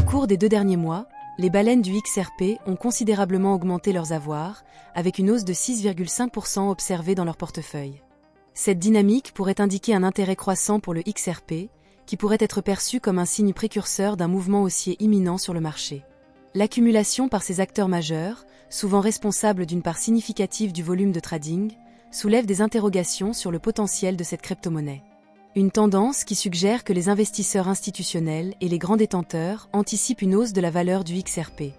cours des 2 derniers mois, les baleines du XRP ont considérablement augmenté leurs avoirs, avec une hausse de 6,5% observée dans leur portefeuille. Cette dynamique pourrait indiquer un intérêt croissant pour le XRP, qui pourrait être perçu comme un signe précurseur d'un mouvement haussier imminent sur le marché. L'accumulation par ces acteurs majeurs, souvent responsables d'une part significative du volume de trading, soulève des interrogations sur le potentiel de cette crypto-monnaie. Une tendance qui suggère que les investisseurs institutionnels et les grands détenteurs anticipent une hausse de la valeur du XRP.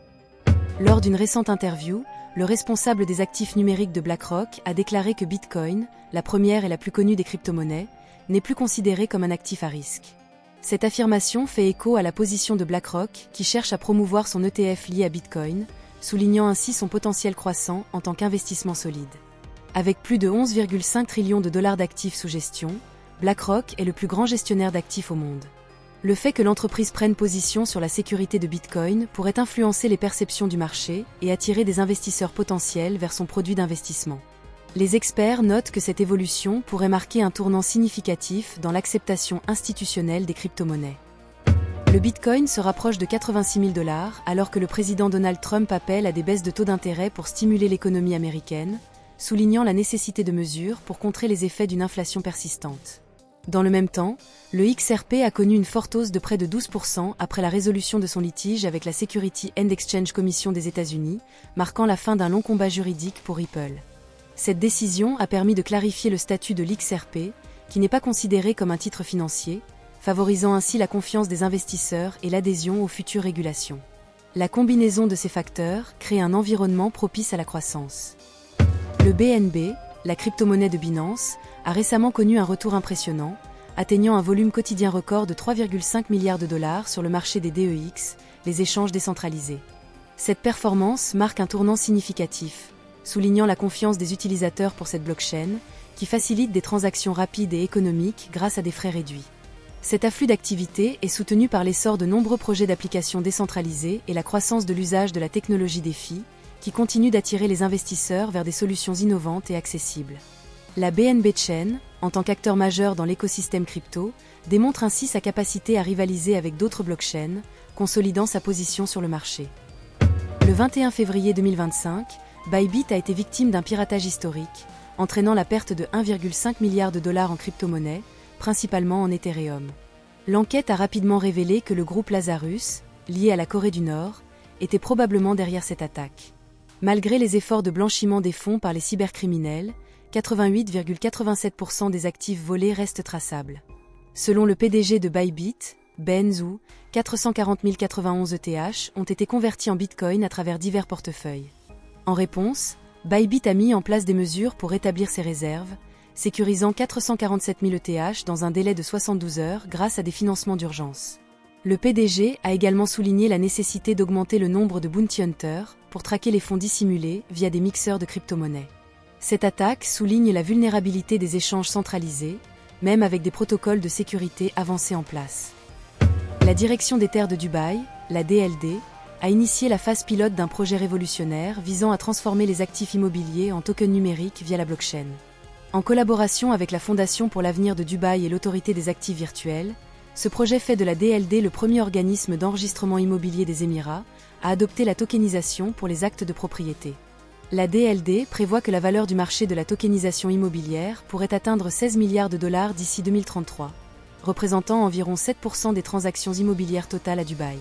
Lors d'une récente interview, le responsable des actifs numériques de BlackRock a déclaré que Bitcoin, la première et la plus connue des crypto-monnaies, n'est plus considéré comme un actif à risque. Cette affirmation fait écho à la position de BlackRock qui cherche à promouvoir son ETF lié à Bitcoin, soulignant ainsi son potentiel croissant en tant qu'investissement solide. Avec plus de 11,5 trillions de dollars d'actifs sous gestion, BlackRock est le plus grand gestionnaire d'actifs au monde. Le fait que l'entreprise prenne position sur la sécurité de Bitcoin pourrait influencer les perceptions du marché et attirer des investisseurs potentiels vers son produit d'investissement. Les experts notent que cette évolution pourrait marquer un tournant significatif dans l'acceptation institutionnelle des crypto-monnaies. Le Bitcoin se rapproche de 86 000 $ alors que le président Donald Trump appelle à des baisses de taux d'intérêt pour stimuler l'économie américaine, soulignant la nécessité de mesures pour contrer les effets d'une inflation persistante. Dans le même temps, le XRP a connu une forte hausse de près de 12% après la résolution de son litige avec la Security and Exchange Commission des États-Unis, marquant la fin d'un long combat juridique pour Ripple. Cette décision a permis de clarifier le statut de l'XRP, qui n'est pas considéré comme un titre financier, favorisant ainsi la confiance des investisseurs et l'adhésion aux futures régulations. La combinaison de ces facteurs crée un environnement propice à la croissance. Le BNB, la crypto-monnaie de Binance, a récemment connu un retour impressionnant, atteignant un volume quotidien record de 3,5 milliards de dollars sur le marché des DEX, les échanges décentralisés. Cette performance marque un tournant significatif, soulignant la confiance des utilisateurs pour cette blockchain, qui facilite des transactions rapides et économiques grâce à des frais réduits. Cet afflux d'activité est soutenu par l'essor de nombreux projets d'applications décentralisées et la croissance de l'usage de la technologie DeFi, qui continue d'attirer les investisseurs vers des solutions innovantes et accessibles. La BNB Chain, en tant qu'acteur majeur dans l'écosystème crypto, démontre ainsi sa capacité à rivaliser avec d'autres blockchains, consolidant sa position sur le marché. Le 21 février 2025, Bybit a été victime d'un piratage historique, entraînant la perte de 1,5 milliard de dollars en crypto-monnaie, principalement en Ethereum. L'enquête a rapidement révélé que le groupe Lazarus, lié à la Corée du Nord, était probablement derrière cette attaque. Malgré les efforts de blanchiment des fonds par les cybercriminels, 88,87% des actifs volés restent traçables. Selon le PDG de Bybit, Ben Zhu, 440 091 ETH ont été convertis en Bitcoin à travers divers portefeuilles. En réponse, Bybit a mis en place des mesures pour rétablir ses réserves, sécurisant 447 000 ETH dans un délai de 72 heures grâce à des financements d'urgence. Le PDG a également souligné la nécessité d'augmenter le nombre de bounty hunters pour traquer les fonds dissimulés via des mixeurs de crypto-monnaies. Cette attaque souligne la vulnérabilité des échanges centralisés, même avec des protocoles de sécurité avancés en place. La Direction des Terres de Dubaï, la DLD, a initié la phase pilote d'un projet révolutionnaire visant à transformer les actifs immobiliers en tokens numériques via la blockchain. En collaboration avec la Fondation pour l'avenir de Dubaï et l'Autorité des actifs virtuels, ce projet fait de la DLD le premier organisme d'enregistrement immobilier des Émirats à adopter la tokenisation pour les actes de propriété. La DLD prévoit que la valeur du marché de la tokenisation immobilière pourrait atteindre 16 milliards de dollars d'ici 2033, représentant environ 7% des transactions immobilières totales à Dubaï.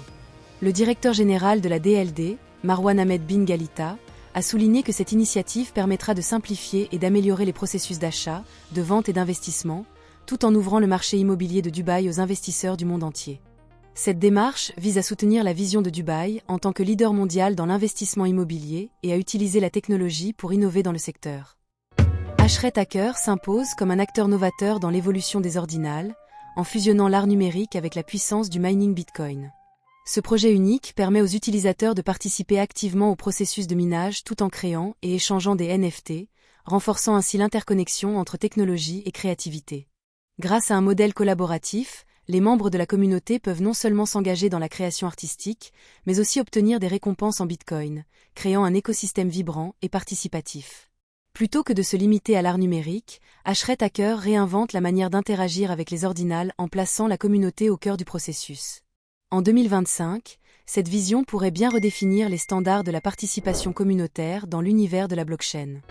Le directeur général de la DLD, Marwan Ahmed bin Galita, a souligné que cette initiative permettra de simplifier et d'améliorer les processus d'achat, de vente et d'investissement, tout en ouvrant le marché immobilier de Dubaï aux investisseurs du monde entier. Cette démarche vise à soutenir la vision de Dubaï en tant que leader mondial dans l'investissement immobilier et à utiliser la technologie pour innover dans le secteur. Hashret s'impose comme un acteur novateur dans l'évolution des ordinals, en fusionnant l'art numérique avec la puissance du mining Bitcoin. Ce projet unique permet aux utilisateurs de participer activement au processus de minage tout en créant et échangeant des NFT, renforçant ainsi l'interconnexion entre technologie et créativité. Grâce à un modèle collaboratif, les membres de la communauté peuvent non seulement s'engager dans la création artistique, mais aussi obtenir des récompenses en Bitcoin, créant un écosystème vibrant et participatif. Plutôt que de se limiter à l'art numérique, Hashret réinvente la manière d'interagir avec les ordinals en plaçant la communauté au cœur du processus. En 2025, Cette vision pourrait bien redéfinir les standards de la participation communautaire dans l'univers de la blockchain.